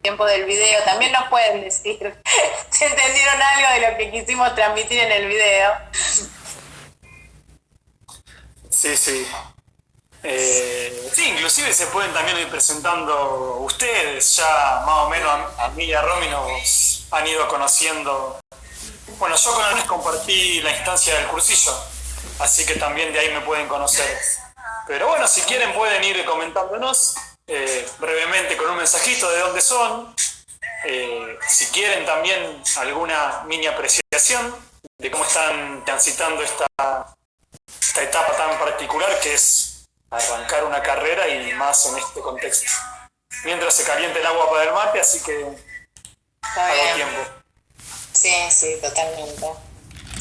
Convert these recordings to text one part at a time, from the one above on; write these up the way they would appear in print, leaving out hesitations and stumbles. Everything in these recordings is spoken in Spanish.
tiempo del video, también nos pueden decir si entendieron algo de lo que quisimos transmitir en el video. Sí, sí. Sí, inclusive se pueden también ir presentando ustedes, ya más o menos a mí y a Romy nos han ido conociendo. Bueno, yo con Ernest compartí la instancia del cursillo, así que también de ahí me pueden conocer. Pero bueno, si quieren pueden ir comentándonos brevemente con un mensajito de dónde son. Si quieren también alguna mini apreciación de cómo están transitando esta etapa tan particular que es arrancar una carrera y más en este contexto. Mientras se caliente el agua para el mate, así que Está hago bien. tiempo. Sí, sí, totalmente.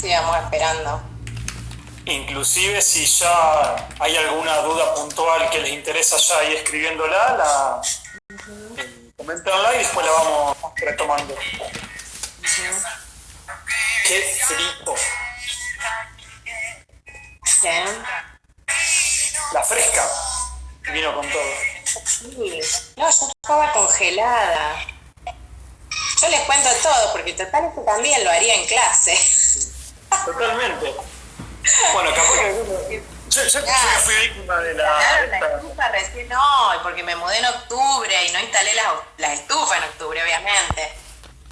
Sí, vamos esperando. Inclusive si ya hay alguna duda puntual que les interesa ya ir escribiéndola, coméntenla y después la vamos retomando. ¡Qué frío! Bien. La fresca vino con todo. Sí. No, yo estaba congelada. Yo les cuento todo, porque total esto también lo haría en clase. Totalmente. Bueno, capaz que yo fui víctima de Claro, la esta. estufa recién hoy, porque me mudé en octubre y no instalé la estufa en octubre, obviamente.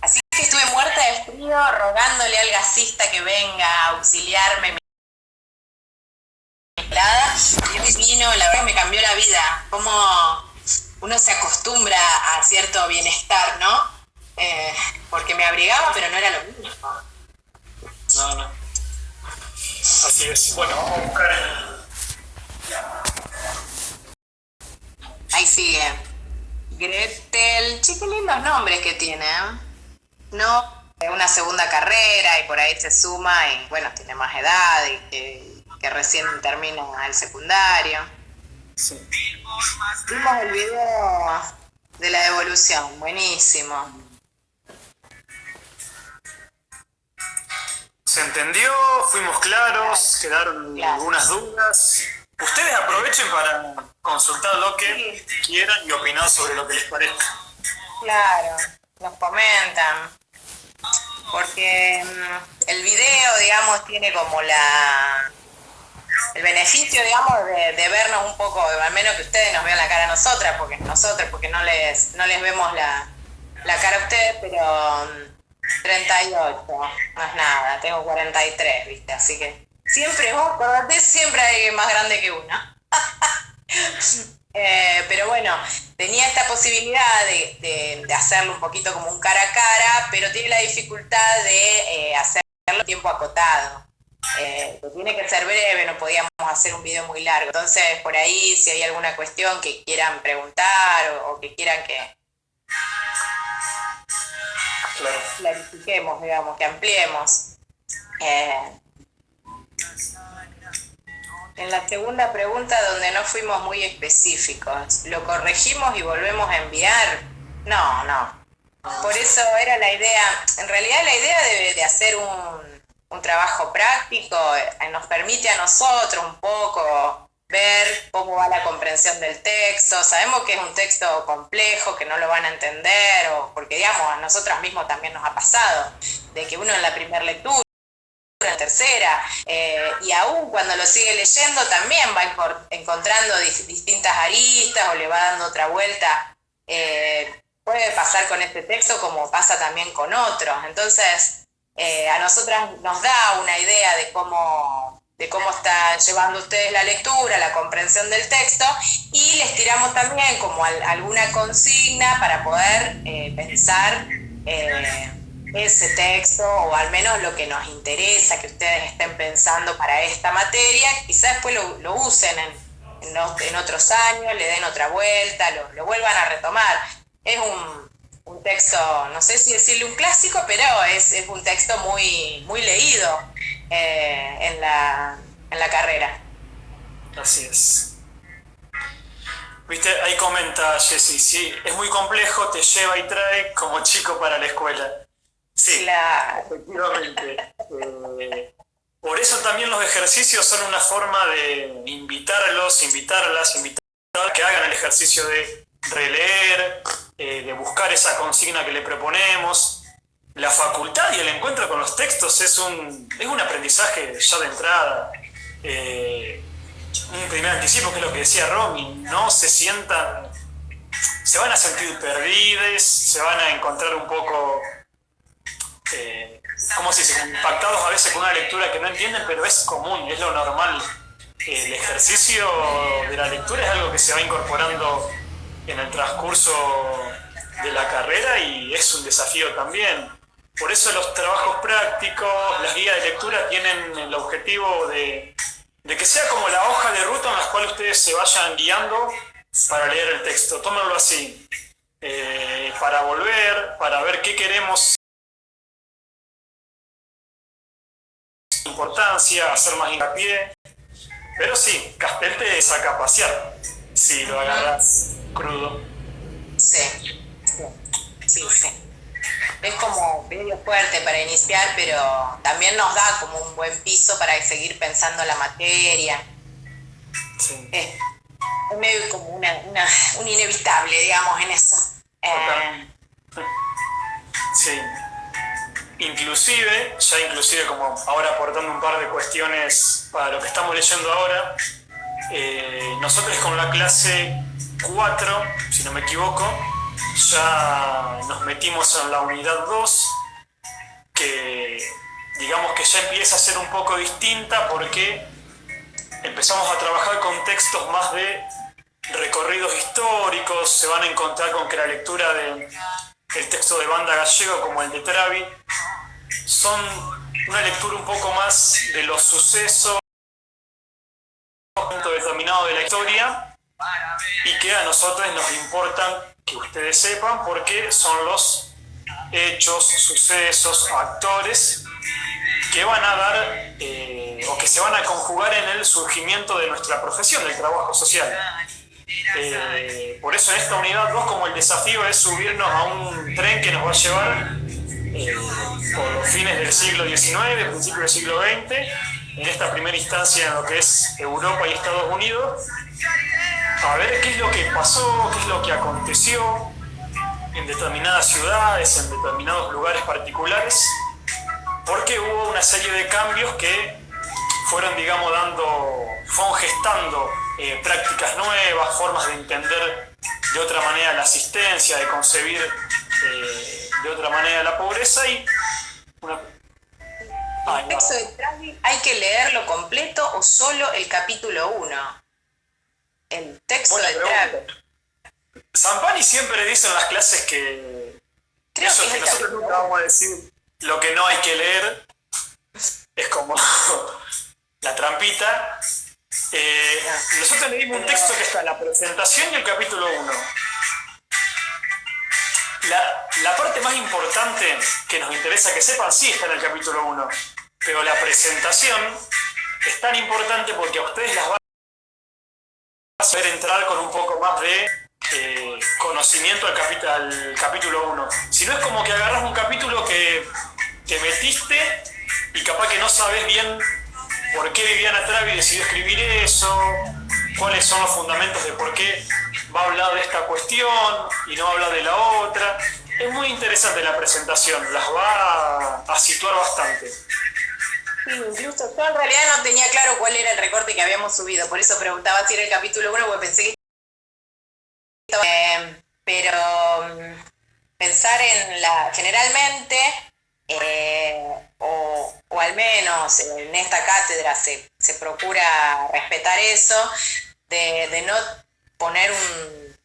Así que estuve muerta de frío rogándole al gasista que venga a auxiliarme. Y hoy vino, la verdad me cambió la vida. Cómo uno se acostumbra a cierto bienestar, ¿no? Porque me abrigaba, pero no era lo mismo. No, no. Así es. Bueno, vamos a buscar Ahí sigue. Gretel. Che, qué lindos nombres que tiene, ¿eh? No, una segunda carrera y por ahí se suma y bueno, tiene más edad y que recién termina el secundario. Sí. Vimos el video de la devolución, buenísimo. Se entendió, fuimos claros, quedaron Claro. algunas dudas. Ustedes aprovechen para consultar lo que quieran y opinar sobre lo que les parezca. Claro, nos comentan. Porque el video, digamos, tiene como el beneficio, digamos, de vernos un poco, al menos que ustedes nos vean la cara a nosotras, porque no les vemos la cara a ustedes, pero 38, no es nada, tengo 43, ¿viste? Así que siempre, vos acordate, siempre hay alguien más grande que uno. Pero bueno, tenía esta posibilidad de hacerlo un poquito como un cara a cara, pero tiene la dificultad de hacerlo a tiempo acotado. Que tiene que ser breve, no podíamos hacer un video muy largo. Entonces, por ahí, si hay alguna cuestión que quieran preguntar o que quieran que Claro. clarifiquemos, digamos, que ampliemos. En la segunda pregunta, donde no fuimos muy específicos, ¿lo corregimos y volvemos a enviar? No, no. Por eso era la idea, en realidad la idea de hacer un trabajo práctico nos permite a nosotros un poco ver cómo va la comprensión del texto. Sabemos que es un texto complejo, que no lo van a entender, porque digamos, a nosotras mismos también nos ha pasado, de que uno en la primera lectura, en la tercera, y aún cuando lo sigue leyendo también va encontrando distintas aristas o le va dando otra vuelta. Puede pasar con este texto como pasa también con otros. Entonces, a nosotras nos da una idea de cómo están llevando ustedes la lectura, la comprensión del texto, y les tiramos también como alguna consigna para poder pensar ese texto, o al menos lo que nos interesa que ustedes estén pensando para esta materia. Quizás después lo usen en otros años, le den otra vuelta, lo vuelvan a retomar. Es un texto, no sé si decirle un clásico, pero es un texto muy, muy leído en la carrera. Así es. Viste, ahí comenta Jessy, sí, es muy complejo, te lleva y trae como chico para la escuela. Sí, Claro. efectivamente. Por eso también los ejercicios son una forma de invitarlas a que hagan el ejercicio de releer, de buscar esa consigna que le proponemos. La facultad y el encuentro con los textos es un aprendizaje ya de entrada. Un primer anticipo, que es lo que decía Romy, no se sientan, se van a sentir perdidos, se van a encontrar un poco, ¿cómo se dice?, impactados a veces con una lectura que no entienden, pero es común, es lo normal. El ejercicio de la lectura es algo que se va incorporando en el transcurso de la carrera y es un desafío también. Por eso los trabajos prácticos, las guías de lectura tienen el objetivo de que sea como la hoja de ruta en la cual ustedes se vayan guiando para leer el texto. Tómenlo así, para volver, para ver qué queremos, importancia, hacer más hincapié. Pero sí, Castel te saca a pasear si lo agarras crudo. Sí. Es como medio fuerte para iniciar, pero también nos da como un buen piso para seguir pensando la materia. Sí. Es medio como un inevitable, digamos, en eso. Sí. Inclusive como ahora aportando un par de cuestiones para lo que estamos leyendo ahora, nosotros con la clase 4, si no me equivoco, ya nos metimos en la unidad 2, que digamos que ya empieza a ser un poco distinta porque empezamos a trabajar con textos más de recorridos históricos. Se van a encontrar con que la lectura del texto de Banda Gallego, como el de Travi, son una lectura un poco más de los sucesos determinado de la historia y que a nosotros nos importan que ustedes sepan porque son los hechos, sucesos, actores que van a dar o que se van a conjugar en el surgimiento de nuestra profesión, del trabajo social. Por eso en esta unidad 2, como el desafío es subirnos a un tren que nos va a llevar por los fines del siglo XIX, principios del siglo XX, en esta primera instancia en lo que es Europa y Estados Unidos, a ver qué es lo que pasó, qué es lo que aconteció en determinadas ciudades, en determinados lugares particulares, porque hubo una serie de cambios que fueron, digamos, fueron gestando prácticas nuevas, formas de entender de otra manera la asistencia, de concebir de otra manera la pobreza y ¿El texto de Travi hay que leerlo completo o solo el capítulo 1? El texto de Travi. Zampani siempre dice en las clases que Creo eso que nosotros nunca vamos a decir lo que no hay que leer, es como la trampita. Nosotros leímos un texto que está en la presentación y el capítulo 1. La parte más importante que nos interesa que sepan sí está en el capítulo 1, pero la presentación es tan importante porque a ustedes las va a hacer entrar con un poco más de conocimiento al capítulo 1. Si no, es como que agarras un capítulo que te metiste y capaz que no sabes bien por qué Viviana Travi decidió escribir eso, cuáles son los fundamentos de por qué va a hablar de esta cuestión y no habla de la otra. Es muy interesante la presentación, las va a situar bastante. Sí, incluso yo en realidad no tenía claro cuál era el recorte que habíamos subido, por eso preguntaba si era el capítulo 1, porque pensé que pero pensar en generalmente, o al menos en esta cátedra se procura respetar eso, de no poner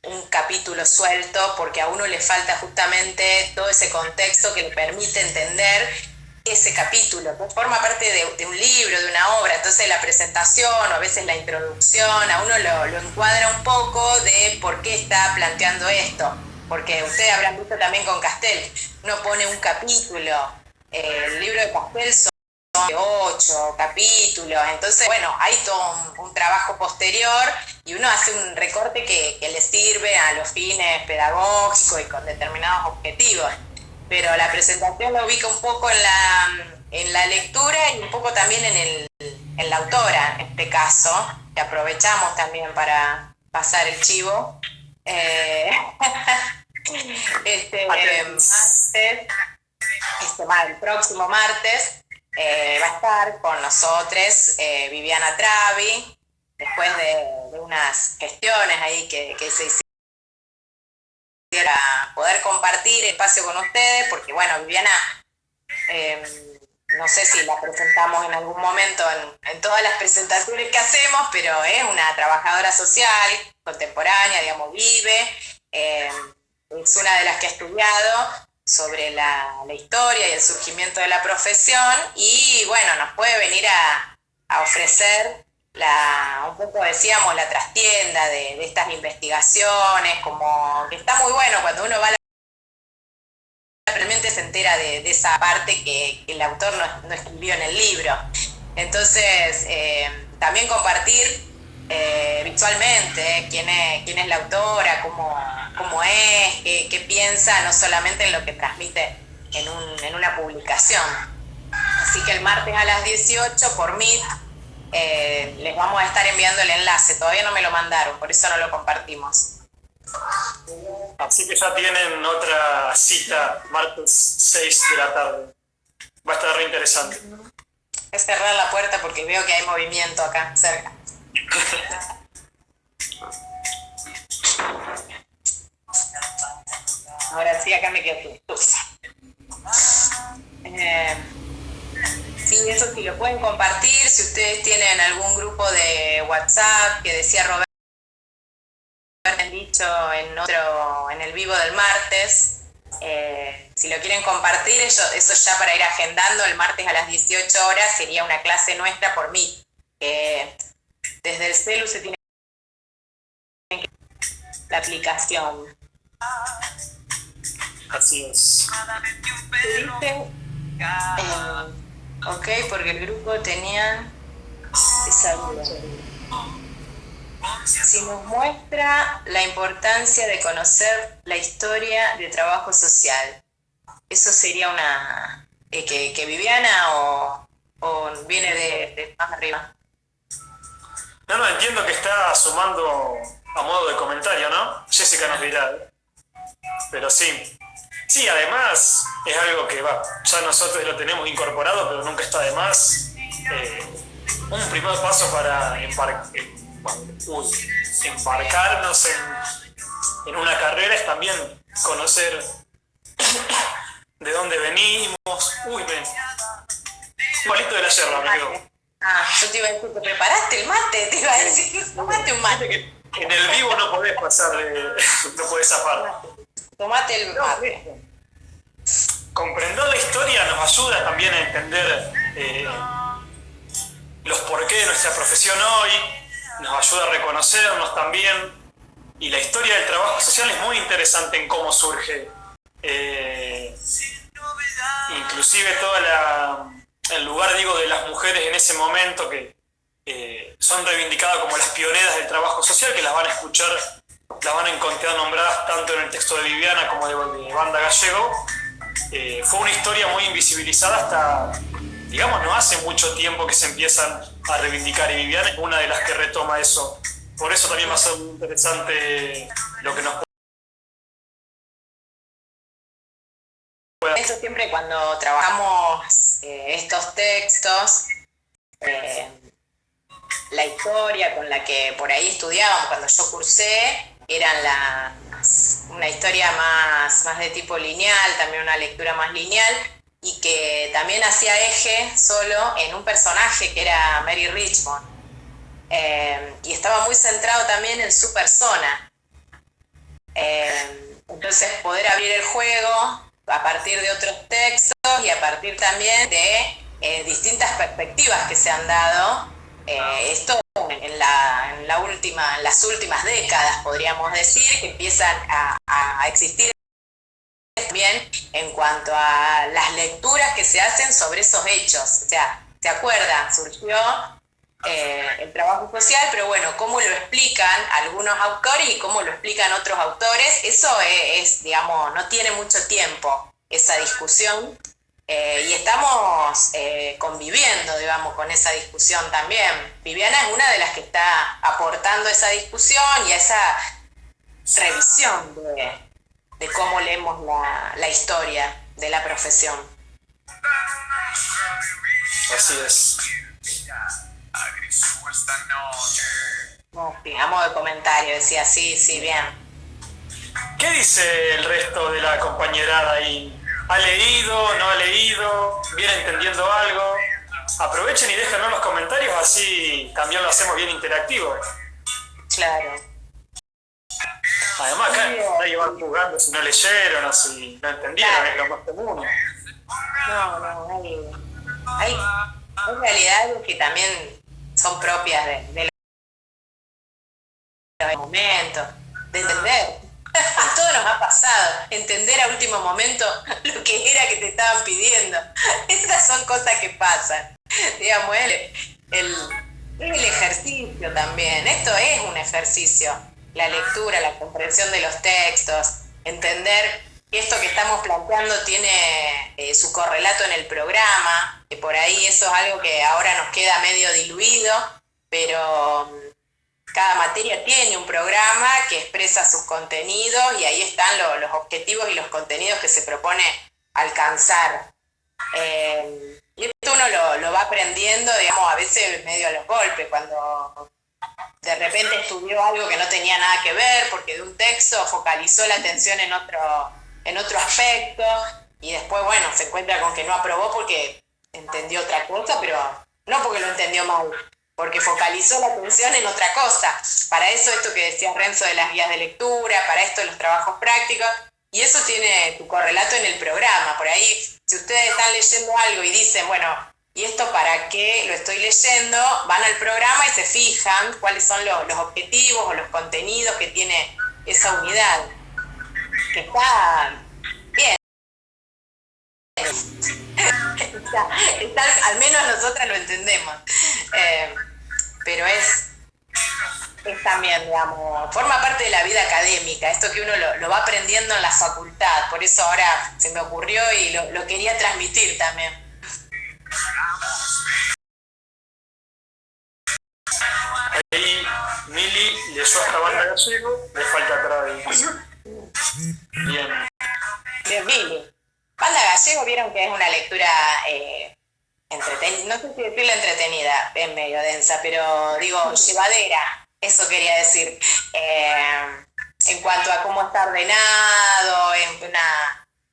un capítulo suelto, porque a uno le falta justamente todo ese contexto que le permite entender ese capítulo, que forma parte de un libro, de una obra. Entonces la presentación o a veces la introducción a uno lo encuadra un poco de por qué está planteando esto, porque ustedes habrán visto también con Castel, uno pone un capítulo, el libro de Castel son 8 capítulos, entonces bueno, hay todo un trabajo posterior y uno hace un recorte que le sirve a los fines pedagógicos y con determinados objetivos. Pero la presentación la ubica un poco en la lectura y un poco también en la autora, en este caso, que aprovechamos también para pasar el chivo. el próximo martes va a estar con nosotros Viviana Travi, después de unas gestiones ahí que se hicieron para poder compartir espacio con ustedes, porque bueno, Viviana, no sé si la presentamos en algún momento en todas las presentaciones que hacemos, pero es una trabajadora social, contemporánea, digamos, vive, es una de las que ha estudiado sobre la historia y el surgimiento de la profesión, y bueno, nos puede venir a ofrecer un poco decíamos la trastienda de estas investigaciones, como que está muy bueno cuando uno va a realmente se entera de esa parte que el autor no escribió en el libro. Entonces, también compartir visualmente quién es la autora, cómo es, qué piensa, no solamente en lo que transmite en una publicación. Así que el martes a las 18 por Meet les vamos a estar enviando el enlace. Todavía no me lo mandaron, por eso no lo compartimos. Así que ya tienen otra cita, martes 6 de la tarde. Va a estar re interesante. Voy a cerrar la puerta porque veo que hay movimiento acá cerca. Ahora sí, acá me quedo. Sí, eso sí lo pueden compartir. Si ustedes tienen algún grupo de WhatsApp que decía Roberto, han dicho en el vivo del martes, si lo quieren compartir, eso ya para ir agendando, el martes a las 18 horas sería una clase nuestra por mí. Desde el celu se tiene que la aplicación. Así es. ¿Viste? Ok, porque el grupo tenía esa duda. Si nos muestra la importancia de conocer la historia de trabajo social, ¿eso sería una que Viviana o viene de más arriba? No, entiendo que está sumando a modo de comentario, ¿no? Jessica nos dirá. Pero sí. Sí, además es algo que ya nosotros lo tenemos incorporado, pero nunca está de más. Un primer paso para embarcarnos en una carrera es también conocer de dónde venimos. Ven. Un palito de la yerba me quedó. Yo te iba a decir, ¿te preparaste el mate? Te iba a decir, tomate un mate. En el vivo no podés pasar no podés zafar. Tomate el mate. Comprender la historia nos ayuda también a entender los porqués de nuestra profesión hoy, nos ayuda a reconocernos también, y la historia del trabajo social es muy interesante en cómo surge. Inclusive el lugar, de las mujeres en ese momento que son reivindicadas como las pioneras del trabajo social, que las van a escuchar, las van a encontrar nombradas tanto en el texto de Viviana como de Wanda Gallego. Fue una historia muy invisibilizada hasta, no hace mucho tiempo que se empiezan a reivindicar, y Viviana es una de las que retoma eso. Por eso también va a ser muy interesante lo que nos pueda. Eso siempre cuando trabajamos estos textos, la historia con la que por ahí estudiábamos cuando yo cursé, eran una historia más de tipo lineal, también una lectura más lineal, y que también hacía eje solo en un personaje que era Mary Richmond, y estaba muy centrado también en su persona. Entonces poder abrir el juego a partir de otros textos y a partir también de distintas perspectivas que se han dado, esto en las últimas décadas, podríamos decir, que empiezan a existir también en cuanto a las lecturas que se hacen sobre esos hechos. O sea, ¿se acuerdan? Surgió el trabajo social, pero bueno, cómo lo explican algunos autores y cómo lo explican otros autores, eso no tiene mucho tiempo esa discusión, y estamos conviviendo, con esa discusión también. Viviana es una de las que está aportando esa discusión y a esa revisión de cómo leemos la historia de la profesión. Así es. No, sí, a modo de comentario, decía, sí, sí, bien. ¿Qué dice el resto de la compañerada ahí? ¿Ha leído? ¿No ha leído? ¿Viene entendiendo algo? Aprovechen y déjenme los comentarios, así también lo hacemos bien interactivo. Claro. Además, acá nadie va jugando si no leyeron o si no entendieron, claro. Es lo más común. No, hay realidades que también son propias de los momentos, de entender. A todos nos ha pasado, entender a último momento lo que era que te estaban pidiendo. Esas son cosas que pasan. Digamos, el ejercicio también. Esto es un ejercicio. La lectura, la comprensión de los textos, entender que esto que estamos planteando tiene su correlato en el programa, que por ahí eso es algo que ahora nos queda medio diluido, pero cada materia tiene un programa que expresa sus contenidos y ahí están los objetivos y los contenidos que se propone alcanzar. Y esto uno lo va aprendiendo, digamos, a veces medio a los golpes, cuando de repente estudió algo que no tenía nada que ver, porque de un texto focalizó la atención en otro aspecto, y después, bueno, se encuentra con que no aprobó porque entendió otra cosa, pero no porque lo entendió mal, porque focalizó la atención en otra cosa. Para eso esto que decía Renzo de las guías de lectura, para esto los trabajos prácticos, y eso tiene tu correlato en el programa. Por ahí, si ustedes están leyendo algo y dicen, bueno, ¿y esto para qué lo estoy leyendo? Van al programa y se fijan cuáles son los objetivos o los contenidos que tiene esa unidad. Que está bien. Al menos nosotras lo entendemos. Pero es también, digamos, forma parte de la vida académica, esto que uno lo va aprendiendo en la facultad. Por eso ahora se me ocurrió y lo quería transmitir también. Ahí Mili leyó hasta Banda Gallego, le falta Travis. Bien. Bien, Mili. Banda Gallego, vieron que es una lectura entretenida, no sé si decirla entretenida, es medio densa, pero digo, llevadera, eso quería decir. En cuanto a cómo está ordenado, en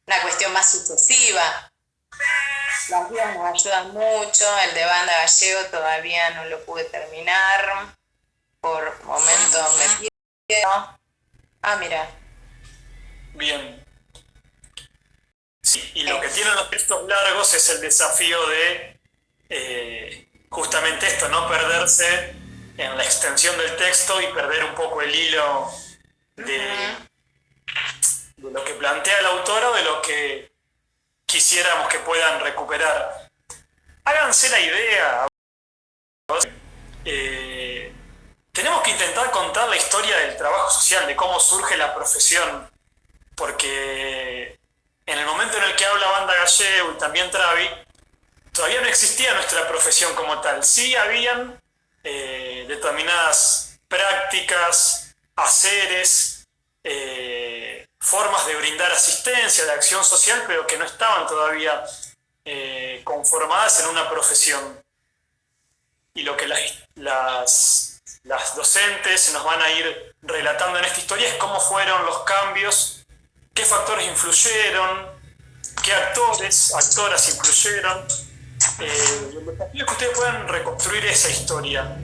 una cuestión más sucesiva. Las guías nos ayudan mucho, el de Banda Gallego todavía no lo pude terminar, por momentos me pierdo. Ah, mira. Bien. Sí, y lo que tienen los textos largos es el desafío de justamente esto, no perderse en la extensión del texto y perder un poco el hilo de lo que plantea la autora o de lo que quisiéramos que puedan recuperar. Háganse la idea. Tenemos que intentar contar la historia del trabajo social, de cómo surge la profesión, porque en el momento en el que habla Banda Gallego y también Travi, todavía no existía nuestra profesión como tal. Sí habían determinadas prácticas, haceres, formas de brindar asistencia, de acción social, pero que no estaban todavía conformadas en una profesión. Y lo que las docentes nos van a ir relatando en esta historia es cómo fueron los cambios, qué factores influyeron, qué actores, actoras influyeron. El desafío es que ustedes puedan reconstruir esa historia.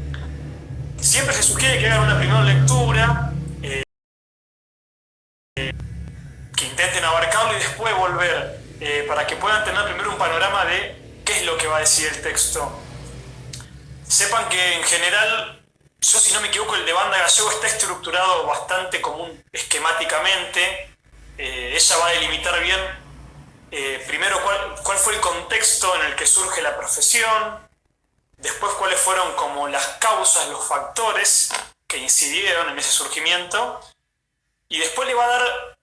Siempre se sugiere que hagan una primera lectura, que intenten abarcarlo y después volver, para que puedan tener primero un panorama de qué es lo que va a decir el texto. Sepan que en general, yo si no me equivoco, el de Banda Gallego está estructurado bastante común esquemáticamente. Ella va a delimitar bien primero cuál fue el contexto en el que surge la profesión, después cuáles fueron como las causas, los factores que incidieron en ese surgimiento, y después le va a dar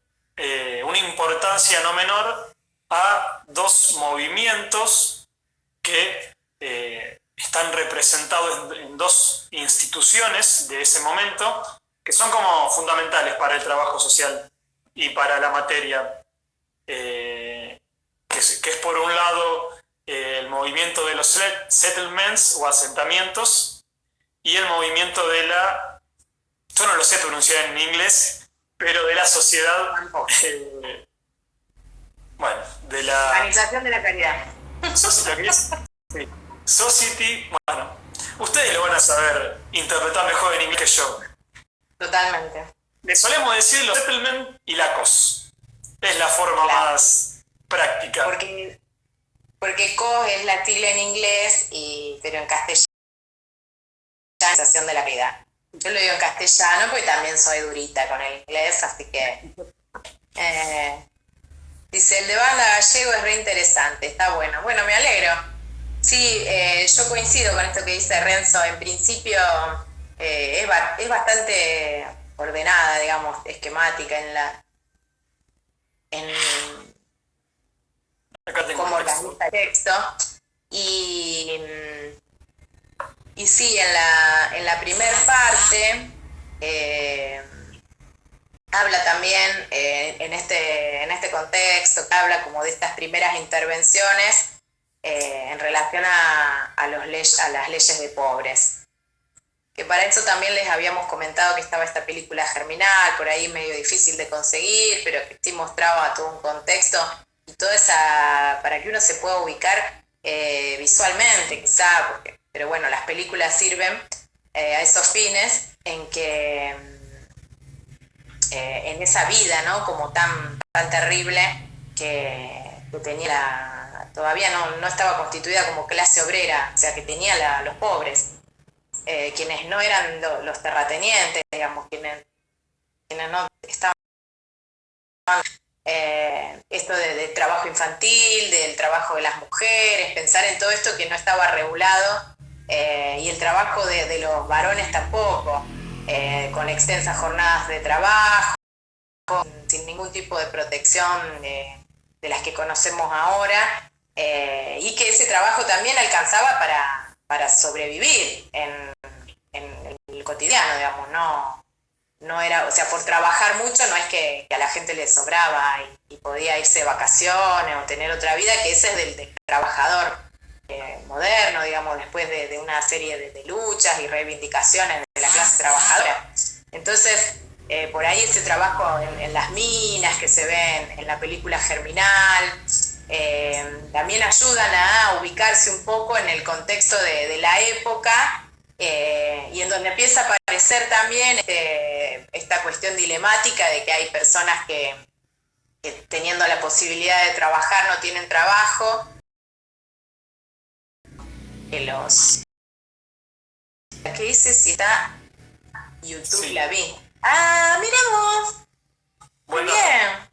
una importancia no menor a dos movimientos que están representados en dos instituciones de ese momento que son como fundamentales para el trabajo social. y para la materia, que es por un lado el movimiento de los settlements o asentamientos y el movimiento de la, yo no lo sé pronunciar en inglés, pero de la sociedad, bueno, de la Organización de la caridad. ¿lo que es? Sí. Society, bueno, ustedes lo van a saber interpretar mejor en inglés que yo. Totalmente. Le solemos decir los settlement y la COS. Es la forma más práctica. Porque COS es la tilde en inglés, pero en castellano es organización de la caridad. Yo lo digo en castellano porque también soy durita con el inglés, así que... dice, el de banda gallego es re interesante, está bueno. Bueno, me alegro. Sí, yo coincido con esto que dice Renzo. En principio es bastante ordenada, digamos, esquemática como la lista de texto. Y sí, en la primer parte habla también en este contexto, que habla como de estas primeras intervenciones en relación a las leyes de pobres. Que para eso también les habíamos comentado que estaba esta película Germinal, por ahí medio difícil de conseguir, pero que sí mostraba todo un contexto y toda esa, para que uno se pueda ubicar visualmente quizá, pero bueno, las películas sirven a esos fines en que en esa vida, ¿no? Como tan terrible que tenía todavía no estaba constituida como clase obrera, o sea, que tenía los pobres, quienes no eran los terratenientes, digamos, quienes no estaban, esto de trabajo infantil, del trabajo de las mujeres, pensar en todo esto que no estaba regulado, y el trabajo de los varones tampoco, con extensas jornadas de trabajo, sin ningún tipo de protección de las que conocemos ahora, y que ese trabajo también alcanzaba para sobrevivir en el cotidiano, digamos, no era, o sea, por trabajar mucho no es que a la gente le sobraba y podía irse de vacaciones o tener otra vida, que ese es del trabajador moderno, digamos, después de una serie de luchas y reivindicaciones de la clase trabajadora. Entonces, por ahí ese trabajo en las minas que se ven en la película Germinal, también ayudan a ubicarse un poco en el contexto de la época, y en donde empieza a aparecer también esta cuestión dilemática de que hay personas que teniendo la posibilidad de trabajar no tienen trabajo, ¿qué dice? Si está YouTube, sí. La vi. ¡Ah, miramos! Muy bien.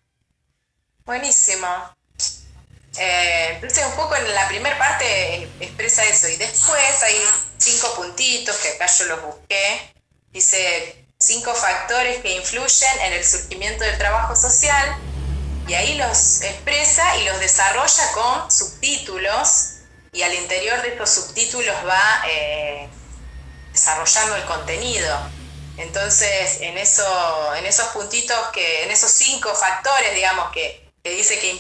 Buenísimo. Entonces un poco en la primera parte expresa eso, y después hay 5 puntitos que acá yo los busqué. Dice 5 factores que influyen en el surgimiento del trabajo social, y ahí los expresa y los desarrolla con subtítulos, y al interior de estos subtítulos va desarrollando el contenido. Entonces en esos puntitos, en esos 5 factores, digamos, que dice que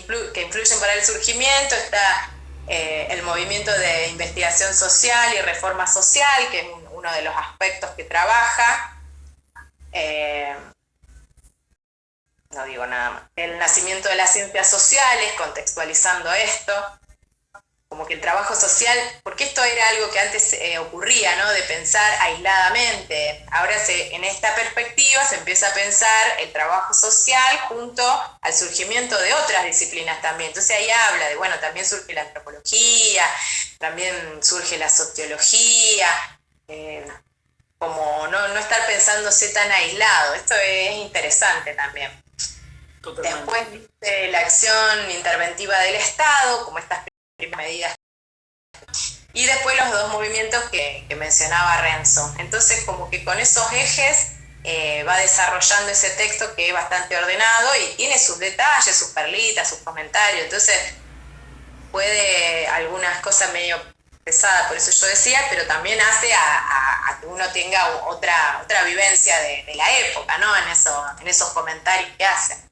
influyen para el surgimiento, está el movimiento de investigación social y reforma social, que es uno de los aspectos que trabaja. No digo nada más. El nacimiento de las ciencias sociales, contextualizando esto, como que el trabajo social, porque esto era algo que antes ocurría, ¿no? De pensar aisladamente. Ahora en esta perspectiva se empieza a pensar el trabajo social junto al surgimiento de otras disciplinas también. Entonces ahí habla de, bueno, también surge la antropología, también surge la sociología, como no estar pensándose tan aislado. Esto es interesante también. Totalmente. Después dice la acción interventiva del Estado, como estas medidas, y después los 2 movimientos que mencionaba Renzo. Entonces como que con esos ejes va desarrollando ese texto, que es bastante ordenado y tiene sus detalles, sus perlitas, sus comentarios. Entonces puede algunas cosas medio pesadas, por eso yo decía, pero también hace a que uno tenga otra vivencia de la época, ¿no? En esos comentarios que hace.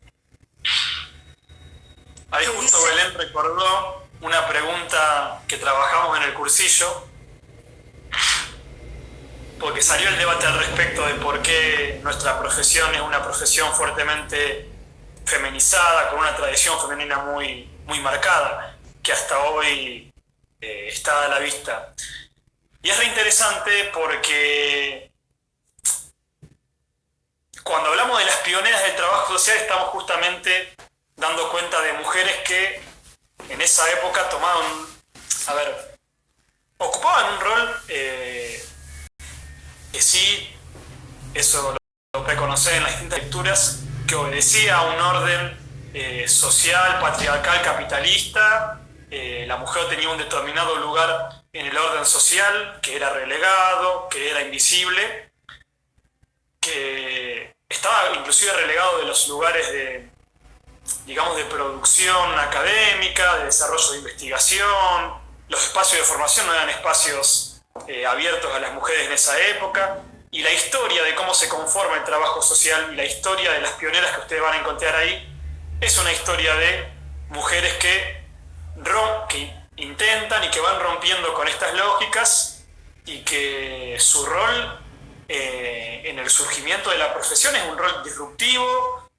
Ahí ¿Qué justo dice? Belén recordó una pregunta que trabajamos en el cursillo, porque salió el debate al respecto de por qué nuestra profesión es una profesión fuertemente feminizada, con una tradición femenina muy marcada, que hasta hoy está a la vista. Y es re interesante porque cuando hablamos de las pioneras del trabajo social estamos justamente dando cuenta de mujeres que en esa época ocupaban un rol que sí, eso lo reconocé en las distintas lecturas, que obedecía a un orden social, patriarcal, capitalista. La mujer tenía un determinado lugar en el orden social, que era relegado, que era invisible, que estaba inclusive relegado de los lugares digamos, de producción académica, de desarrollo de investigación. Los espacios de formación no eran espacios abiertos a las mujeres en esa época. Y la historia de cómo se conforma el trabajo social y la historia de las pioneras que ustedes van a encontrar ahí es una historia de mujeres que intentan y que van rompiendo con estas lógicas, y que su rol en el surgimiento de la profesión es un rol disruptivo,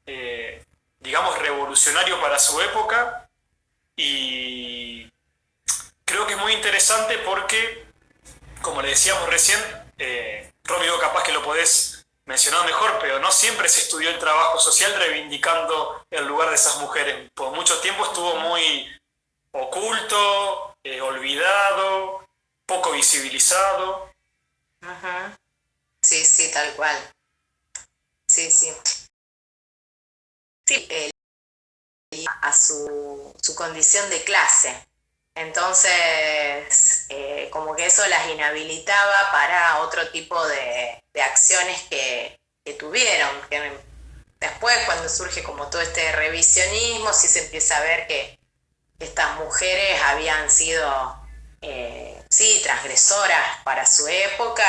digamos revolucionario para su época. Y creo que es muy interesante porque, como le decíamos recién, Romy, vos capaz que lo podés mencionar mejor, pero no siempre se estudió el trabajo social reivindicando el lugar de esas mujeres. Por mucho tiempo estuvo muy oculto, olvidado, poco visibilizado. Ujú. Sí, sí, tal cual. Sí, sí. Sí, a su condición de clase. Entonces, como que eso las inhabilitaba para otro tipo de acciones que tuvieron. Que después, cuando surge como todo este revisionismo, sí se empieza a ver que estas mujeres habían sido, sí, transgresoras para su época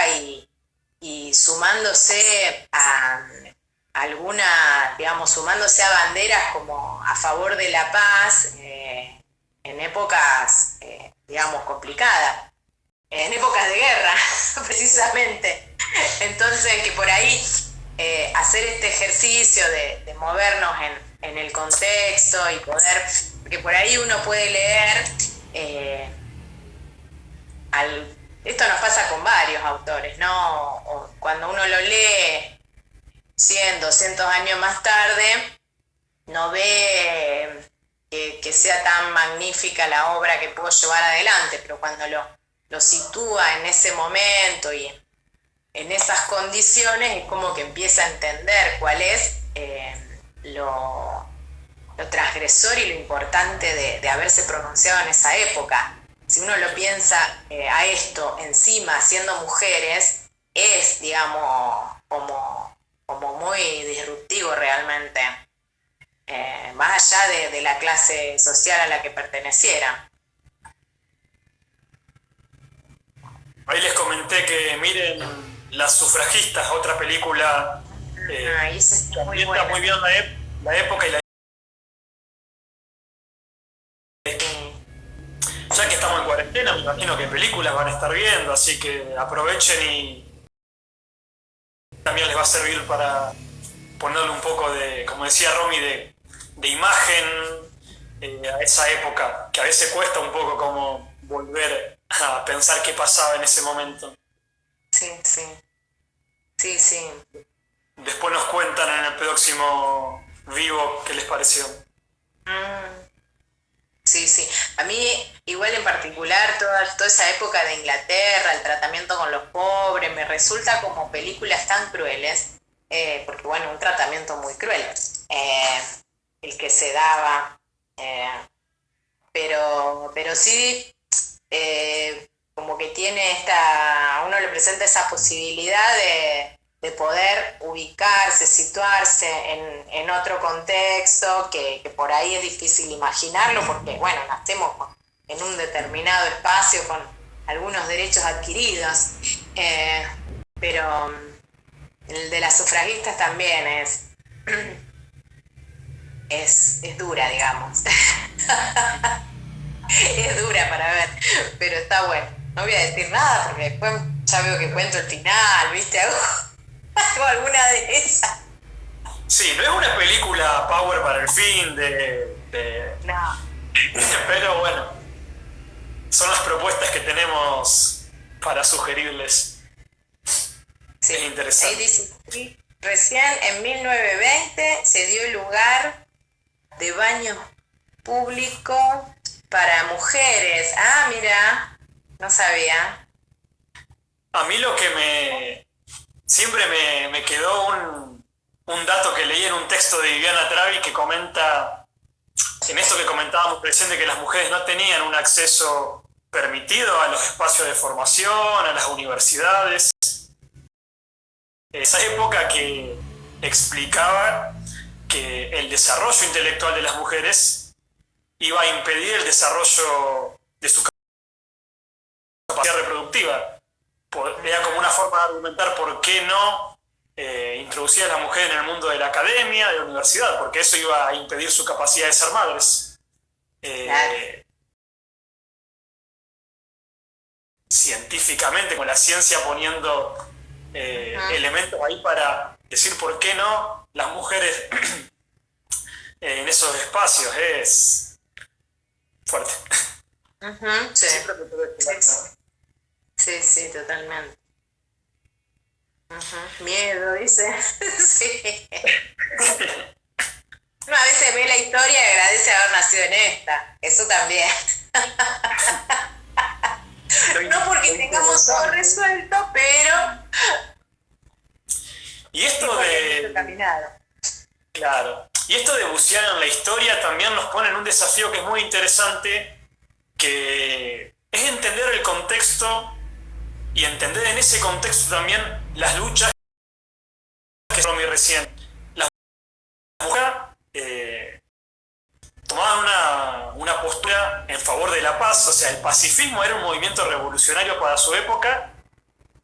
y sumándose a alguna, digamos, sumándose a banderas como a favor de la paz en épocas, digamos, complicadas, en épocas de guerra, precisamente. Entonces, que por ahí hacer este ejercicio de movernos en el contexto y poder, porque por ahí uno puede leer, eh, esto nos pasa con varios autores, ¿no? O cuando uno lo lee 100, 200 años más tarde, no ve que sea tan magnífica la obra que puedo llevar adelante, pero cuando lo sitúa en ese momento y en esas condiciones es como que empieza a entender cuál es lo transgresor y lo importante de haberse pronunciado en esa época. Si uno lo piensa a esto encima, siendo mujeres, es, digamos, como muy disruptivo realmente, más allá de la clase social a la que perteneciera. Ahí les comenté que miren Las sufragistas, otra película Y eso que está muy ambienta buena. muy bien la época y la... Ya que estamos en cuarentena, me imagino que películas van a estar viendo, así que aprovechen y también les va a servir para ponerle un poco de, como decía Romy, de imagen a esa época, que a veces cuesta un poco como volver a pensar qué pasaba en ese momento. Sí, sí, sí, sí. Después nos cuentan en el próximo vivo qué les pareció. Mm, sí, sí. A mí, igual en particular, toda esa época de Inglaterra, el tratamiento con los pobres, me resulta como películas tan crueles, porque bueno, un tratamiento muy cruel, eh, el que se daba, eh, pero sí, como que tiene a uno le presenta esa posibilidad de poder ubicarse, situarse en otro contexto que por ahí es difícil imaginarlo porque, bueno, nacemos en un determinado espacio con algunos derechos adquiridos, eh, pero el de las sufragistas también es dura, digamos. Es dura para ver, pero está bueno. No voy a decir nada porque después ya veo que cuento el final, ¿viste? Hago alguna de esas. Sí, no es una película power para el fin No, pero bueno, son las propuestas que tenemos para sugerirles. sí. Es Ahí interesante. dice, sí, recién en 1920 se dio lugar de baños públicos para mujeres. Ah, mira, no sabía. A mí lo que siempre me quedó un dato que leí en un texto de Viviana Travi que comenta, en esto que comentábamos recién, de que las mujeres no tenían un acceso permitido a los espacios de formación, a las universidades. Esa época que explicaba que el desarrollo intelectual de las mujeres iba a impedir el desarrollo de su capacidad reproductiva. Era como una forma de argumentar por qué no introducir a las mujeres en el mundo de la academia, de la universidad, porque eso iba a impedir su capacidad de ser madres. Claro. Científicamente, con la ciencia poniendo elementos ahí para decir por qué no las mujeres en esos espacios, es fuerte. Ujú, sí. Siempre me quedó este Sí, dato. sí, sí, totalmente. Ujú. Miedo, dice. Sí. Uno a veces ve la historia y agradece haber nacido en esta. Eso también. No porque Lo tengamos todo interesante. resuelto, pero Y sí esto porque es mucho de, caminado. claro, y esto de bucear en la historia también nos pone en un desafío que es muy interesante, que es entender el contexto y entender en ese contexto también las luchas que Romy recién. Las mujeres tomaban una postura en favor de la paz, o sea, el pacifismo era un movimiento revolucionario para su época,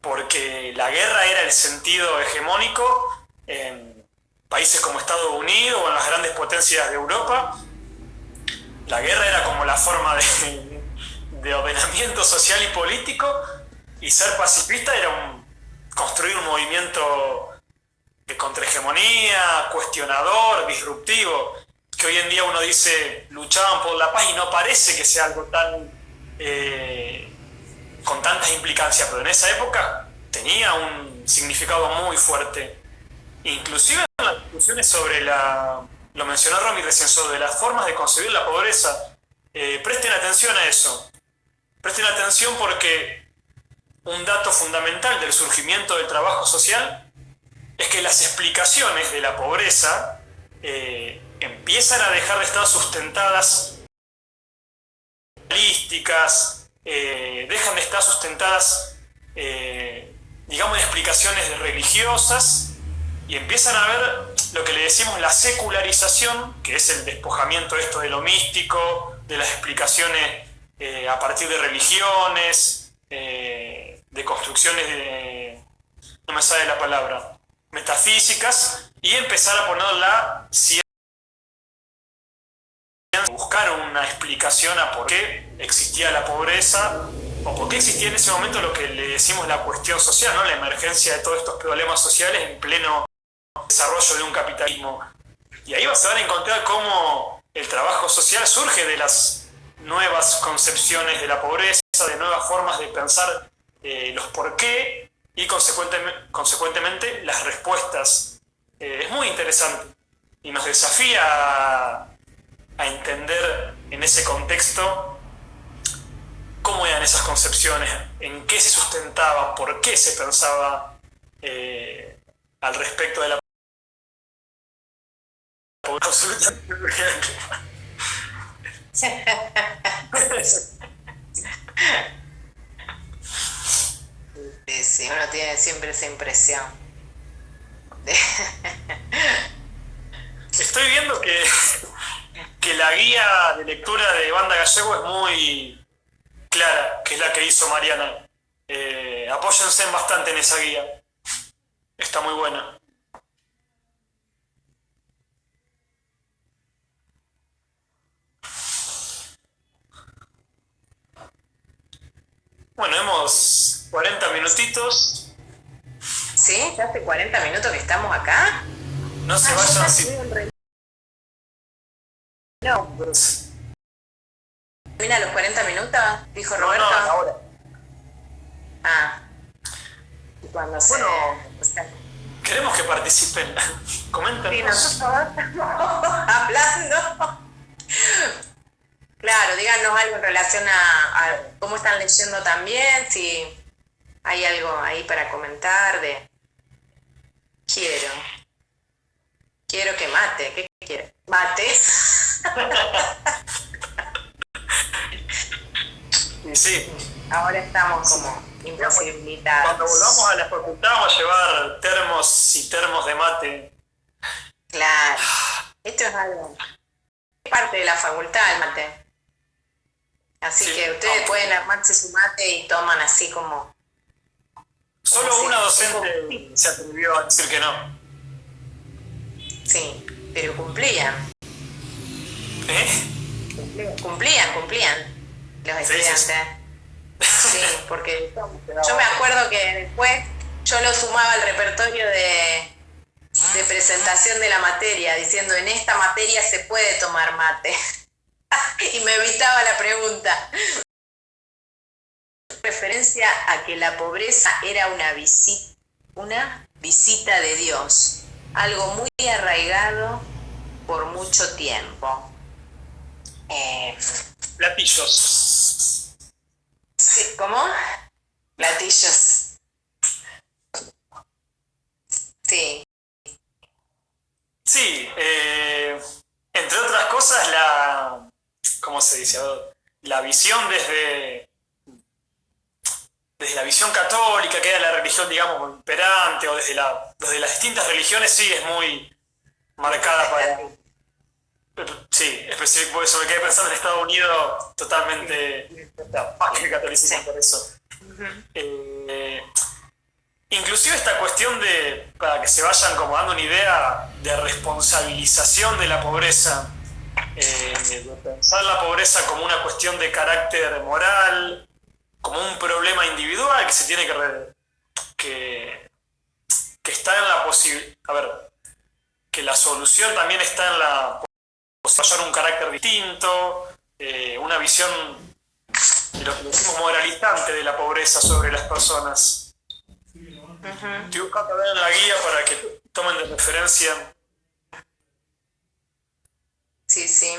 porque la guerra era el sentido hegemónico en países como Estados Unidos o en las grandes potencias de Europa. La guerra era como la forma de ordenamiento social y político, y ser pacifista era construir un movimiento de contrahegemonía, cuestionador, disruptivo, que hoy en día uno dice luchaban por la paz y no parece que sea algo tan con tantas implicancias, pero en esa época tenía un significado muy fuerte. Inclusive en las discusiones sobre lo mencionó Romy recién, sobre las formas de concebir la pobreza, presten atención a eso. Presten atención porque un dato fundamental del surgimiento del trabajo social es que las explicaciones de la pobreza empiezan a dejar de estar sustentadas holísticas, dejan de estar sustentadas, digamos, en explicaciones religiosas, y empiezan a ver lo que le decimos la secularización, que es el despojamiento esto de lo místico, de las explicaciones a partir de religiones, de construcciones no me sale la palabra, metafísicas, y empezar a poner la ciencia, buscar una explicación a por qué existía la pobreza o por qué existía en ese momento lo que le decimos la cuestión social, ¿no? La emergencia de todos estos problemas sociales en pleno desarrollo de un capitalismo. Y ahí vas a ver encontrar cómo el trabajo social surge de las nuevas concepciones de la pobreza, de nuevas formas de pensar los por qué y consecuentemente las respuestas. Es muy interesante y nos desafía a entender en ese contexto cómo eran esas concepciones, en qué se sustentaba, por qué se pensaba al respecto de la pobreza absoluta. Sí, sí, uno tiene siempre esa impresión. Estoy viendo que la guía de lectura de Banda Gallego es muy clara, que es la que hizo Mariana. Apóyense bastante en esa guía. Está muy buena. Bueno, hemos 40 minutitos. ¿Sí? ¿Ya hace 40 minutos que estamos acá? No se Yo vayan ya sin... tuve un reloj. No, ¿termina los 40 minutos? Dijo No, Roberto. ahora. Ah, y cuando Bueno, o sea, queremos que participen. sí, Coméntenos. nosotros estamos hablando. Claro, díganos algo en relación a cómo están leyendo también, si hay algo ahí para comentar de quiero. Quiero que mate. ¿Qué quiere? ¿Mate? Y sí, Ahora estamos como imposibilitados. cuando volvamos a la facultad vamos a llevar termos y termos de mate. Claro. Esto es algo. Es parte de la facultad el mate. Así Sí, que ustedes no. pueden armarse su mate y toman así como. Solo Sí, una sí. docente se atrevió a decir que no. Sí, pero cumplían. ¿Eh? Cumplían los Sí, sí, sí. estudiantes. Sí, porque yo me acuerdo que después yo lo sumaba al repertorio de presentación de la materia, diciendo en esta materia se puede tomar mate. Y me evitaba la pregunta. Referencia a que la pobreza era una visita de Dios, algo muy arraigado por mucho tiempo. Platillos. Sí, ¿cómo? Platillos. Sí. Sí, entre otras cosas, ¿cómo se dice? La visión desde la visión católica, que era la religión, digamos, imperante, o desde las distintas religiones, sí, es muy marcada para... Sí, específico, por eso me quedé pensando en Estados Unidos, totalmente más que catolicismo por eso. Inclusive esta cuestión para que se vayan como dando una idea de responsabilización de la pobreza, de pensar la pobreza como una cuestión de carácter moral, como un problema individual que se tiene que está en la posibilidad, a ver, que la solución también está en la desarrollar un carácter distinto, una visión de lo que decimos moralizante de la pobreza sobre las personas. Estoy buscando ver en la guía para que tomen de referencia. Sí, sí.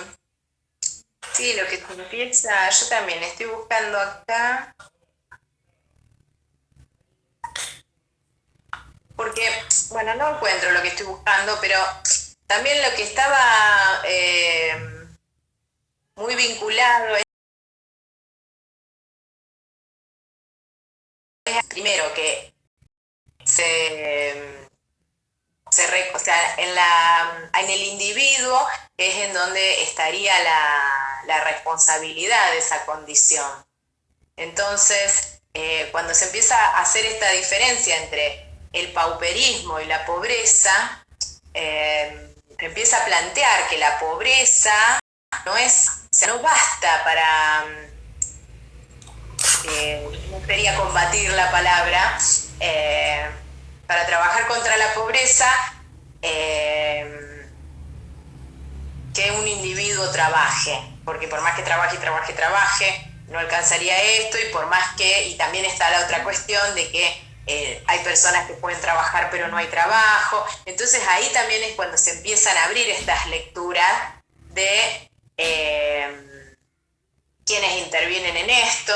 Sí, lo que te empieza, yo también estoy buscando acá. Porque, bueno, no encuentro lo que estoy buscando, pero también lo que estaba muy vinculado es, primero, que o sea, en el individuo es en donde estaría la responsabilidad de esa condición. Entonces, cuando se empieza a hacer esta diferencia entre el pauperismo y la pobreza, se empieza a plantear que la pobreza o sea, no basta para, no quería combatir la palabra, para trabajar contra la pobreza, que un individuo trabaje, porque por más que trabaje, no alcanzaría esto, y por más que, y también está la otra cuestión de que hay personas que pueden trabajar pero no hay trabajo. Entonces ahí también es cuando se empiezan a abrir estas lecturas de quienes intervienen en esto,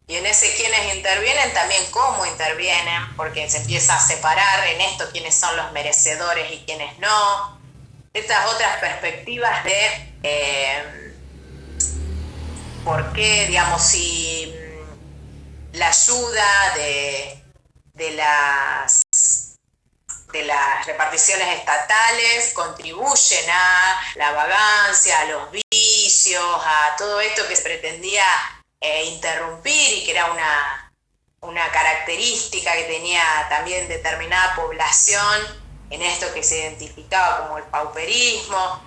y en ese quienes intervienen también cómo intervienen, porque se empieza a separar en esto quiénes son los merecedores y quiénes no. Estas otras perspectivas de por qué, digamos, si la ayuda de las reparticiones estatales contribuyen a la vagancia, a los vicios, a todo esto que se pretendía interrumpir, y que era una característica que tenía también determinada población en esto que se identificaba como el pauperismo.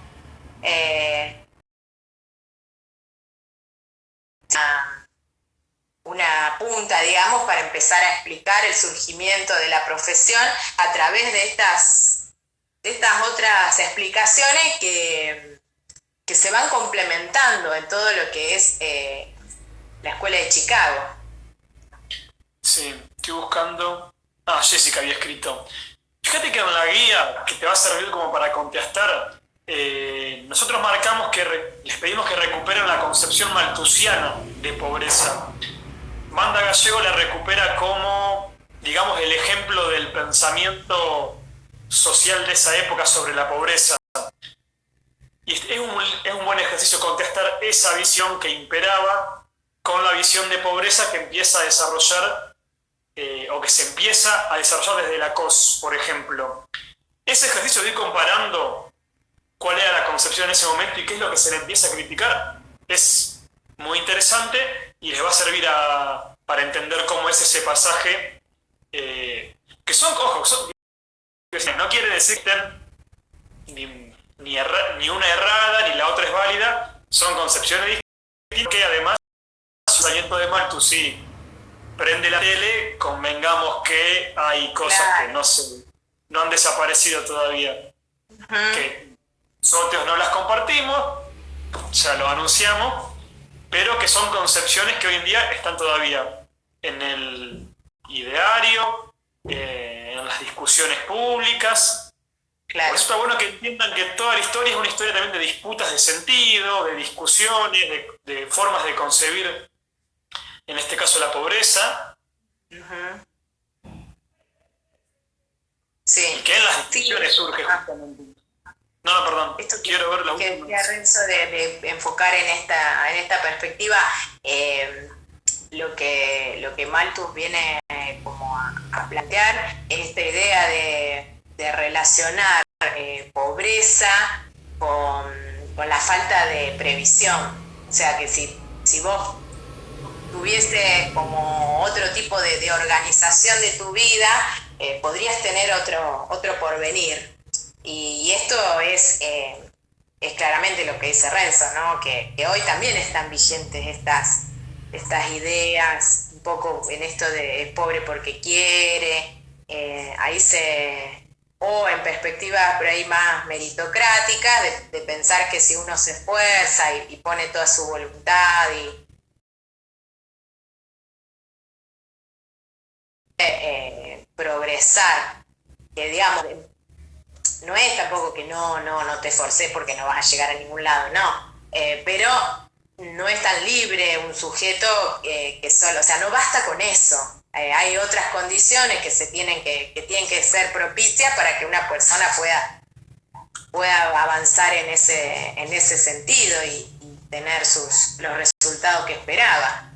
una punta, digamos, para empezar a explicar el surgimiento de la profesión a través de estas otras explicaciones que se van complementando en todo lo que es la Escuela de Chicago. Sí, estoy buscando. Ah, Jessica había escrito. Fíjate que en la guía, que te va a servir como para contestar, nosotros marcamos que les pedimos que recuperen la concepción malthusiana de pobreza. Manda Gallego la recupera como, digamos, el ejemplo del pensamiento social de esa época sobre la pobreza. Y es un buen ejercicio contestar esa visión que imperaba con la visión de pobreza que empieza a desarrollar o que se empieza a desarrollar desde Lacoste, por ejemplo. Ese ejercicio de ir comparando cuál era la concepción en ese momento y qué es lo que se le empieza a criticar es muy interesante y les va a servir para entender cómo es ese pasaje que son, ojo, no quiere decir que estén ni una errada ni la otra es válida, son concepciones distintas que además su talento de Malthus sí prende la tele, convengamos que hay cosas que no han desaparecido todavía, que nosotros no las compartimos, ya lo anunciamos, pero que son concepciones que hoy en día están todavía en el ideario, en las discusiones públicas. Claro. Por eso está bueno que entiendan que toda la historia es una historia también de disputas de sentido, de discusiones, de formas de concebir, en este caso, la pobreza. Sí. Y que en las discusiones surge justamente. No, perdón. Esto quiero ver la última. Que decía Renzo de enfocar en esta perspectiva lo que Malthus viene como a plantear es esta idea de relacionar pobreza con la falta de previsión. O sea que si vos tuviese como otro tipo de organización de tu vida, podrías tener otro porvenir. Y esto es claramente lo que dice Renzo, ¿no? Que hoy también están vigentes estas ideas, un poco en esto de es pobre porque quiere, o en perspectivas por ahí más meritocráticas, de pensar que si uno se esfuerza y pone toda su voluntad y progresar, que digamos, no es tampoco que no te esforces porque no vas a llegar a ningún lado, no, pero no es tan libre un sujeto que solo, o sea, no basta con eso. Hay otras condiciones que tienen que ser propicias para que una persona pueda avanzar en ese sentido y tener los resultados que esperaba.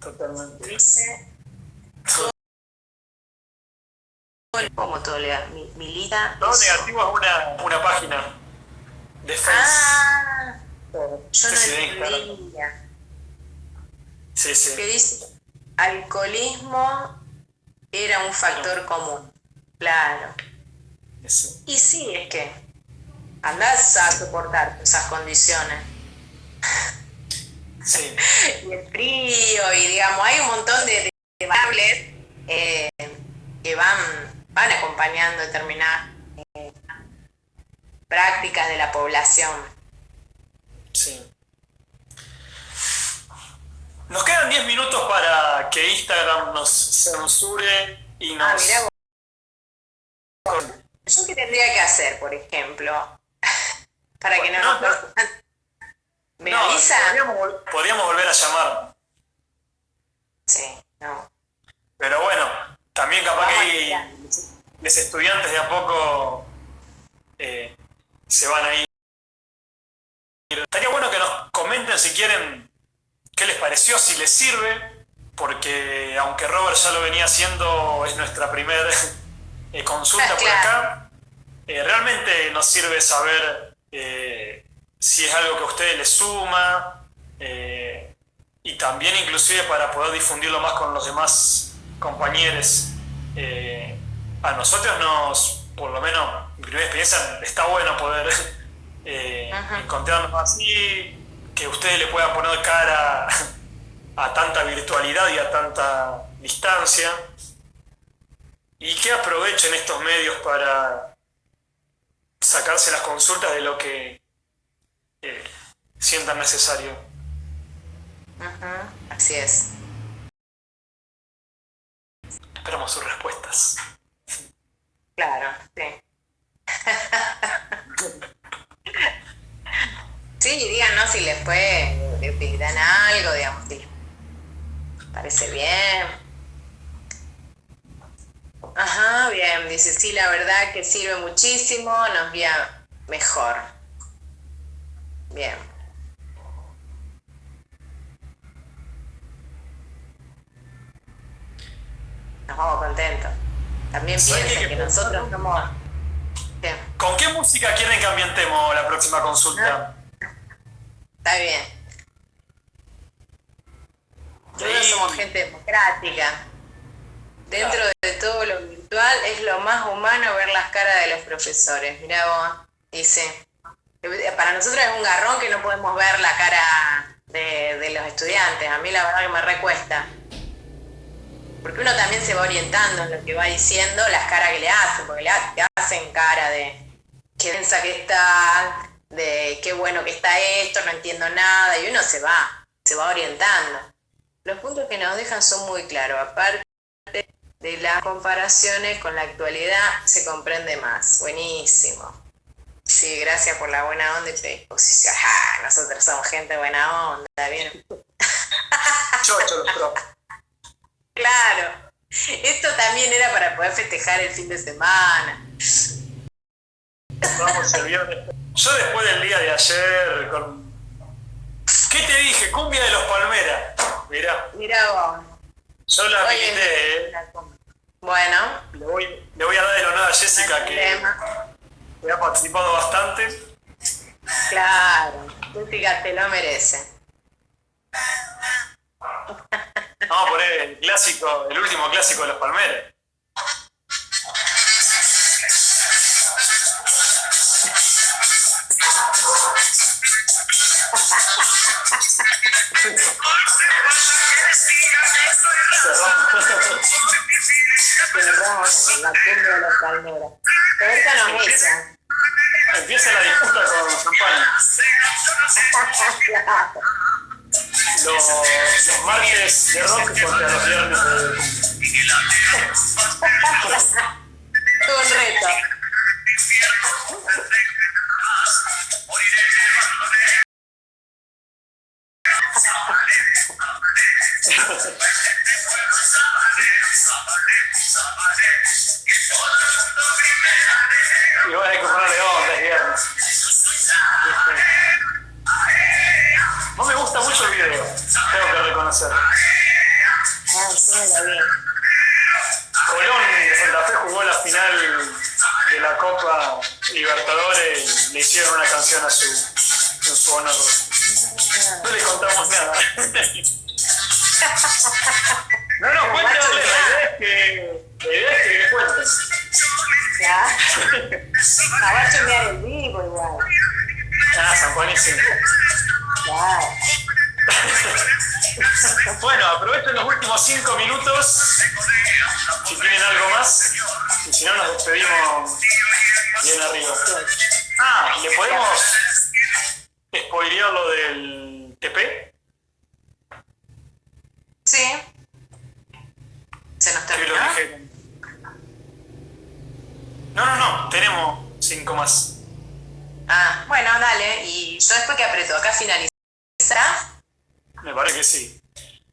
Totalmente. Como todo milita. Todo negativo es una página de Facebook. Yo no entendía. Sí. Que dice, alcoholismo era un factor común. Claro. Eso. Y sí, es que andás a soportar esas condiciones. Sí. Y el frío, y digamos, hay un montón de variables que van acompañando determinadas prácticas de la población. Sí. Nos quedan 10 minutos para que Instagram nos censure y nos... Mirá vos. ¿Yo qué tendría que hacer, por ejemplo? Para que no... ¿Me avisa? Podríamos volver a llamar. Sí, no. Pero bueno, también capaz que hay los estudiantes de a poco se van a ir. Estaría bueno que nos comenten si quieren qué les pareció, si les sirve, porque aunque Robert ya lo venía haciendo, es nuestra primera consulta por acá. Realmente nos sirve saber si es algo que a ustedes les suma y también inclusive para poder difundirlo más con los demás compañeros. A nosotros por lo menos, mi primera experiencia, está bueno poder encontrarnos así, que ustedes le puedan poner cara a tanta virtualidad y a tanta distancia, y que aprovechen estos medios para sacarse las consultas de lo que sientan necesario. Así es. Esperamos sus respuestas. Claro, sí. Sí, díganos si les puede, le utilizan algo, digamos, si les parece bien. Ajá, bien, dice, sí, la verdad que sirve muchísimo, nos guía mejor. Bien. Nos vamos contentos. También piensen que nosotros somos... Bien. ¿Con qué música quieren que ambientemos la próxima consulta? Está bien. Nosotros somos gente democrática. Dentro de todo lo virtual es lo más humano ver las caras de los profesores. Mirá vos, dice. Para nosotros es un garrón que no podemos ver la cara de los estudiantes. A mí la verdad que me recuesta. Porque uno también se va orientando en lo que va diciendo, las caras que le hacen, porque te hacen cara de qué densa que está, de qué bueno que está esto, no entiendo nada, y uno se va orientando. Los puntos que nos dejan son muy claros, aparte de las comparaciones con la actualidad se comprende más. Buenísimo. Sí, gracias por la buena onda y predisposición. ¡Ah! Nosotros somos gente buena onda, ¿bien? Chocho los profes. Claro. Esto también era para poder festejar el fin de semana. Vamos el viernes. Yo después del día de ayer con... ¿Qué te dije? Cumbia de los Palmeras. Mirá vos. Yo la invité, Bueno. Le voy a dar el honor a Jessica, que ha participado bastante. Claro, Jessica te lo merece. Vamos a poner el último clásico de los Palmeras. Cerramos la cumbia de los Palmeras. Pero esta no es esa. Empieza la disputa con Champaña. Claro. Los martes de rock contra los viernes de... Todo un reto. Y bueno, hay que ponerle onda, es viernes. No me gusta mucho el video, tengo que reconocer. Sí me lo vi. Colón de Santa Fe jugó la final de la Copa Libertadores y le hicieron una canción en su honor. No le contamos nada. No, cuéntenle, la idea es que le cuenten. ¿Ya? Va a chumear el vivo igual. San Juanísimo. Claro. Bueno, aprovechen los últimos 5 minutos, si tienen algo más, y si no nos despedimos bien arriba. ¿Le podemos spoilear lo del TP? Sí. ¿Se nos terminó? No, tenemos 5 más. Bueno, dale. Y yo después que aprieto acá finalizar. Me parece que sí.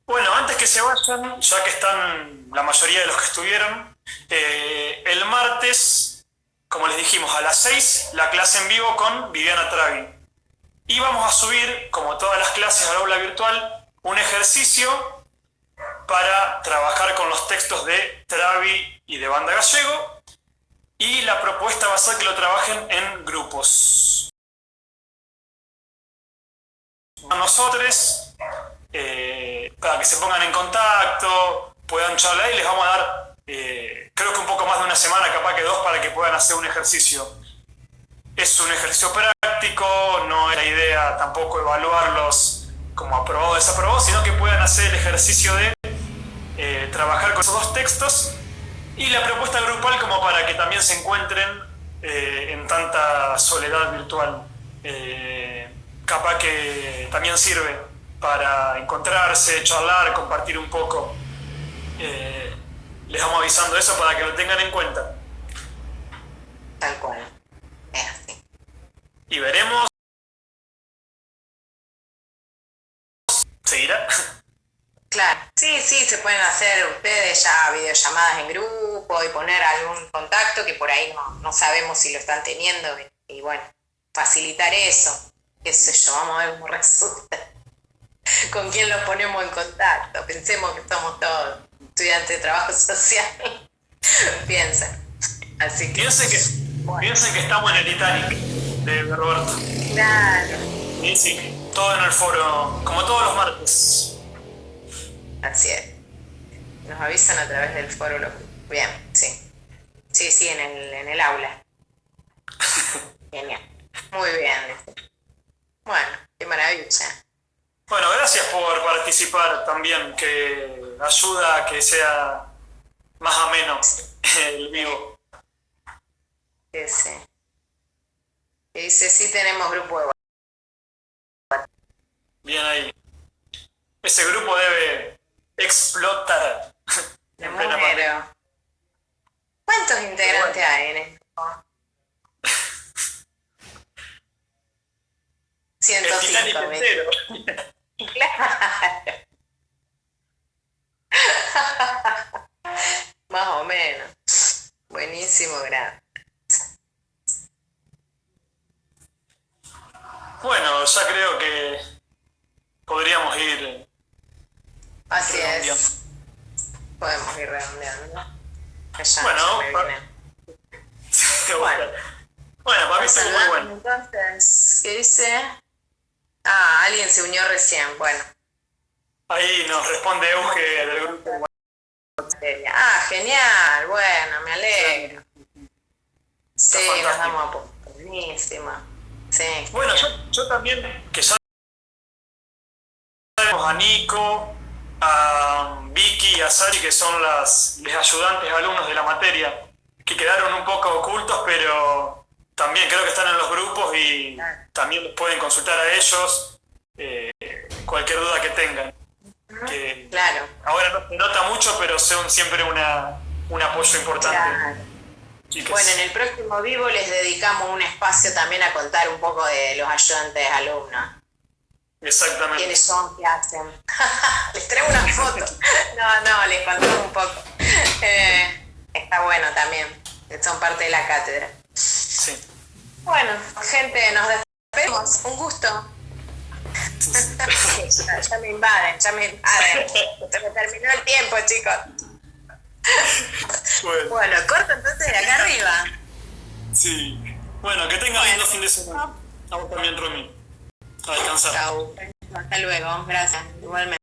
Bueno, antes que se vayan, ya que están la mayoría de los que estuvieron, el martes, como les dijimos, a las 6, la clase en vivo con Viviana Travi. Y vamos a subir, como todas las clases al aula virtual, un ejercicio para trabajar con los textos de Travi y de Banda Gallego. Y la propuesta va a ser que lo trabajen en grupos. Nosotros, para que se pongan en contacto, puedan charlar, y les vamos a dar, creo que un poco más de una semana, capaz que 2, para que puedan hacer un ejercicio. Es un ejercicio práctico, no es la idea tampoco evaluarlos como aprobado desaprobados, sino que puedan hacer el ejercicio de trabajar con esos dos textos, y la propuesta grupal como para que también se encuentren en tanta soledad virtual. Capaz que también sirve para encontrarse, charlar, compartir un poco. Les vamos avisando eso para que lo tengan en cuenta. Tal cual. Es así. Y veremos. ¿Seguirá? Claro. Sí, se pueden hacer ustedes ya videollamadas en grupo y poner algún contacto que por ahí no sabemos si lo están teniendo. Y bueno, facilitar eso. Qué sé yo, vamos a ver cómo resulta. ¿Con quién los ponemos en contacto? Pensemos que somos todos estudiantes de trabajo social. Piensen. Así que... Piensen que estamos en el Titanic de Roberto. Claro. Sí. Todo en el foro, como todos los martes. Así es. Nos avisan a través del foro. Bien, sí. Sí, en el aula. Genial. Muy bien. Bueno, qué maravilla. Bueno, gracias por participar también, que ayuda a que sea más ameno el vivo. Sí. Y dice, sí tenemos grupo de WhatsApp. Bien ahí. Ese grupo debe explotar. De número. ¿Cuántos integrantes hay en esto? 105. Entero. Claro. Más o menos. Buenísimo, gracias. Bueno, ya creo que podríamos ir. Así es. Podemos ir redondeando. Bueno, para mí estuvo muy bueno. Entonces, ¿qué dice? Alguien se unió recién. Bueno. Ahí nos responde Euge del grupo. Genial. Bueno, me alegro. Sí, nos damos a poco. Buenísima. Sí. Bueno, yo también, que ya tenemos a Nico, a Vicky y a Sari, que son los ayudantes alumnos de la materia, que quedaron un poco ocultos, pero también creo que están en los grupos y también los pueden consultar a ellos cualquier duda que tengan. Que claro. Ahora no se nota mucho, pero son siempre un apoyo importante. Claro. Bueno, en el próximo vivo les dedicamos un espacio también a contar un poco de los ayudantes alumnos. Exactamente. ¿Quiénes son? ¿Qué hacen? Les traigo una foto. No, les contamos un poco. Está bueno también. Son parte de la cátedra. Sí. Bueno, gente, nos despedimos. Un gusto. Ya me invaden. Se me terminó el tiempo, chicos. Bueno, corto entonces de acá arriba. Sí. Bueno, que tengan lindo fin de semana. A vos también, Romy. A descansar. Chau. Hasta luego. Gracias. Igualmente.